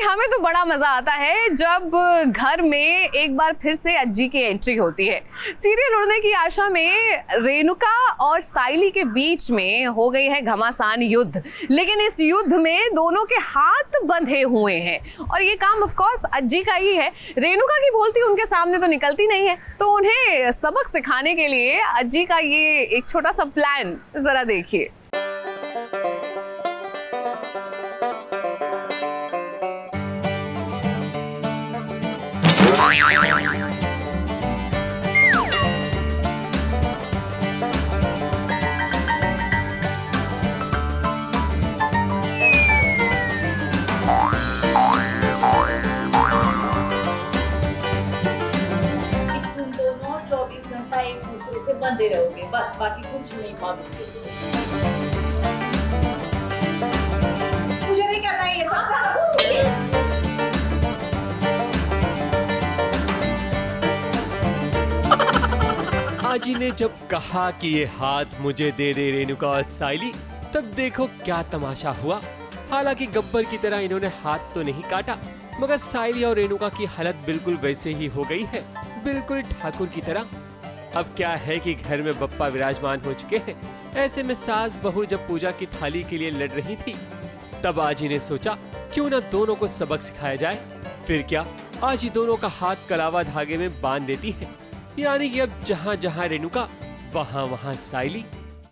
हमें तो बड़ा मजा आता है जब घर में एक बार फिर से अज्जी की एंट्री होती है। सीरियल उड़ने की आशा में रेणुका और साइली के बीच में हो गई है घमासान युद्ध, लेकिन इस युद्ध में दोनों के हाथ बंधे हुए हैं और ये काम ऑफ कोर्स अज्जी का ही है। रेणुका की बोलती उनके सामने तो निकलती नहीं है, तो उन्हें सबक सिखाने के लिए अज्जी का ये एक छोटा सा प्लान जरा देखिए। तुम दोनों 24 घंटा एक दूसरे से बंधे रहोगे, बस बाकी कुछ नहीं मांगोगे। मुझे नहीं करना है ये सब। आजी ने जब कहा कि ये हाथ मुझे दे दे रेणुका और साइली, तब देखो क्या तमाशा हुआ। हालांकि गब्बर की तरह इन्होंने हाथ तो नहीं काटा, मगर साइली और रेणुका की हालत बिल्कुल वैसे ही हो गई है, बिल्कुल ठाकुर की तरह। अब क्या है कि घर में बप्पा विराजमान हो चुके हैं। ऐसे में सास बहू जब पूजा की थाली के लिए लड़ रही थी, तब आजी ने सोचा क्यों न दोनों को सबक सिखाया जाए। फिर क्या, आजी दोनों का हाथ कलावा धागे में बांध देती है, यानी कि अब जहाँ जहाँ रेणुका वहाँ वहाँ साइली।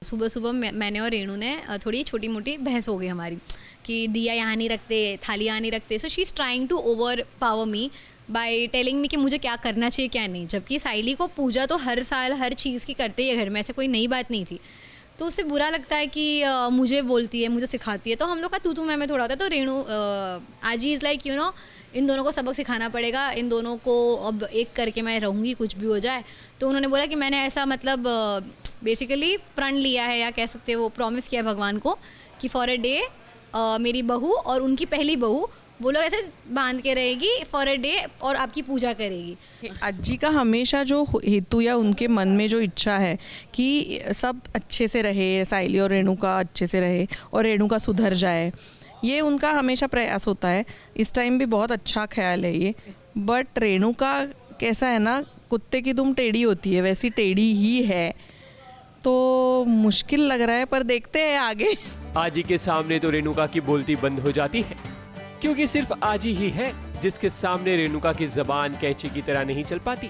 सुबह सुबह मैंने और रेणु ने थोड़ी छोटी मोटी बहस हो गई हमारी कि दिया यहाँ नहीं रखते, थाली यहाँ नहीं रखते। So she is trying to overpower me by telling me कि मुझे क्या करना चाहिए क्या नहीं। जबकि साइली को पूजा तो हर साल हर चीज़ की करते ही है घर में, ऐसे कोई नई बात नहीं थी। तो उसे बुरा लगता है कि मुझे बोलती है, मुझे सिखाती है, तो हम लोग का तू मैं थोड़ा होता है। तो रेणु आजी इज़ लाइक यू नो, इन दोनों को सबक सिखाना पड़ेगा, इन दोनों को अब एक करके मैं रहूँगी कुछ भी हो जाए। तो उन्होंने बोला कि मैंने ऐसा मतलब बेसिकली प्रण लिया है, या कह सकते हैं वो प्रॉमिस किया भगवान को कि फॉर अ डे मेरी बहू और उनकी पहली बहू वो लोग ऐसे बांध के रहेगी फॉर अ डे और आपकी पूजा करेगी। अज्जी का हमेशा जो हेतु या उनके मन में जो इच्छा है कि सब अच्छे से रहे, साइली और रेणुका अच्छे से रहे और रेणुका सुधर जाए, ये उनका हमेशा प्रयास होता है। इस टाइम भी बहुत अच्छा ख्याल है ये। बट रेणुका कैसा है ना, कुत्ते की दुम टेढ़ी होती है, वैसी टेढ़ी ही है, तो मुश्किल लग रहा है, पर देखते हैं आगे। आजी के सामने तो रेणुका की बोलती बंद हो जाती है, क्योंकि सिर्फ आजी ही है जिसके सामने रेणुका की जबान कैंची की तरह नहीं चल पाती।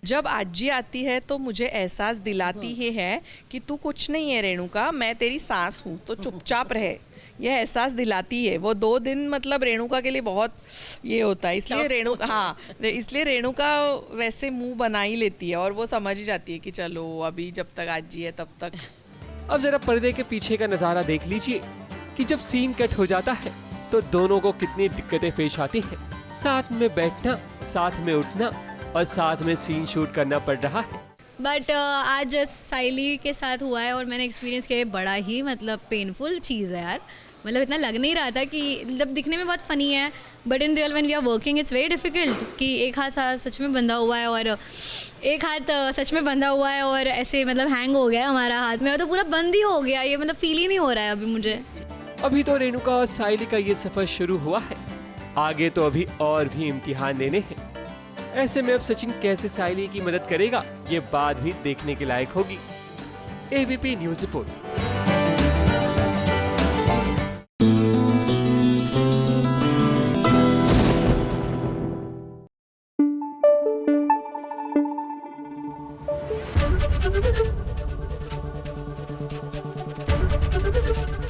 जब आजी आती है तो मुझे एहसास दिलाती ही है कि तू कुछ नहीं है रेणुका, मैं तेरी सास हूँ, तो चुपचाप रहे। यह एहसास दिलाती है। वो 2 दिन मतलब रेणुका के लिए बहुत ये होता है, इसलिए रेणुका वैसे मुंह बना ही लेती है और वो समझ ही जाती है कि चलो अभी जब तक आजी है तब तक। अब जरा पर्दे के पीछे का नजारा देख लीजिए कि जब सीन कट हो जाता है तो दोनों को कितनी दिक्कतें पेश आती हैं। साथ में बैठना, साथ में उठना और साथ में सीन शूट करना पड़ रहा है। बट आज साइली के साथ हुआ है और मैंने एक्सपीरियंस किया है, बड़ा ही मतलब पेनफुल चीज़ है यार। मतलब इतना लग नहीं रहा था कि मतलब दिखने में बहुत फ़नी है, but in real when we are working it's very difficult कि एक हाथ सच में बंधा हुआ है और एक हाथ सच में बंधा हुआ है और ऐसे मतलब हैंग हो गया हमारा हाथ में, और तो पूरा बंद ही हो गया। ये मतलब फील ही नहीं हो रहा है अभी मुझे। अभी तो रेणुका और साइली का ये सफर शुरू हुआ है, आगे तो अभी और भी इम्तिहान लेने हैं। ऐसे में अब सचिन कैसे साइली की मदद करेगा, ये बात भी देखने के लायक होगी। ABP news report.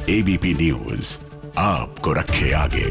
ABP news आपको रखे आगे।